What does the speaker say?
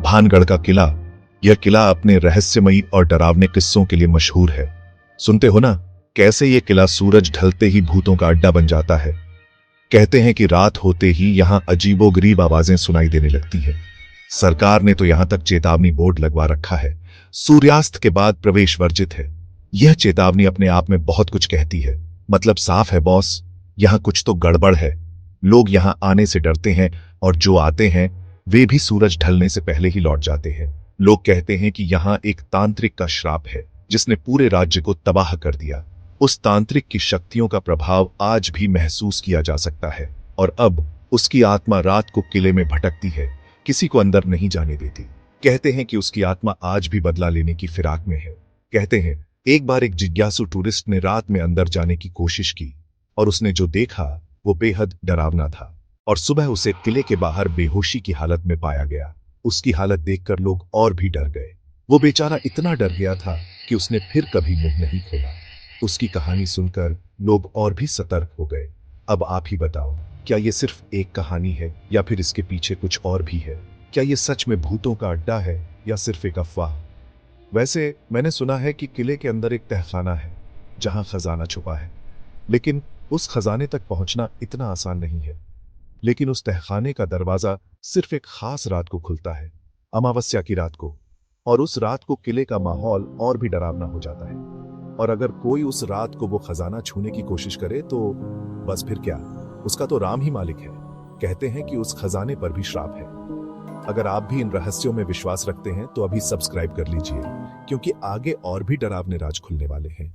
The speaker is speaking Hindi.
भानगढ़ का किला। यह किला अपने रहस्यमयी और डरावने किस्सों के लिए मशहूर है। सुनते हो ना कैसे ये किला सूरज ढलते ही भूतों का अड्डा बन जाता है। कहते हैं कि रात होते ही यहां अजीबोगरीब आवाजें सुनाई देने लगती हैं। सरकार ने तो यहां तक चेतावनी बोर्ड लगवा रखा है, सूर्यास्त के बाद प्रवेश वर्जित है। यह चेतावनी अपने आप में बहुत कुछ कहती है। मतलब साफ है बॉस, यहां कुछ तो गड़बड़ है। लोग यहां आने से डरते हैं और जो आते हैं वे भी सूरज ढलने से पहले ही लौट जाते हैं। लोग कहते हैं कि यहां एक तांत्रिक का श्राप है जिसने पूरे राज्य को तबाह कर दिया। उस तांत्रिक की शक्तियों का प्रभाव आज भी महसूस किया जा सकता है और अब उसकी आत्मा रात को किले में भटकती है, किसी को अंदर नहीं जाने देती। कहते हैं कि उसकी आत्मा आज भी बदला लेने की फिराक में है। कहते हैं एक बार एक जिज्ञासु टूरिस्ट ने रात में अंदर जाने की कोशिश की और उसने जो देखा वो बेहद डरावना था और सुबह उसे किले के बाहर बेहोशी की हालत में पाया गया। उसकी हालत देखकर लोग और भी डर गए। वो बेचारा इतना डर गया था कि उसने फिर कभी मुंह नहीं खोला। उसकी कहानी सुनकर लोग और भी सतर्क हो गए। अब आप ही बताओ, क्या ये सिर्फ एक कहानी है या फिर इसके पीछे कुछ और भी है? क्या ये सच में भूतों का अड्डा है या सिर्फ एक अफवाह? वैसे मैंने सुना है कि किले के अंदर एक तहखाना है जहां खजाना छुपा है, लेकिन उस खजाने तक पहुंचना इतना आसान नहीं है। लेकिन उस तहखाने का दरवाजा सिर्फ एक खास रात को खुलता है, अमावस्या की रात को। और उस रात को किले का माहौल और भी डरावना हो जाता है। और अगर कोई उस रात को वो खजाना छूने की कोशिश करे तो बस फिर क्या, उसका तो राम ही मालिक है। कहते हैं कि उस खजाने पर भी श्राप है। अगर आप भी इन रहस्यों में विश्वास रखते हैं तो अभी सब्सक्राइब कर लीजिए, क्योंकि आगे और भी डरावने राज खुलने वाले हैं।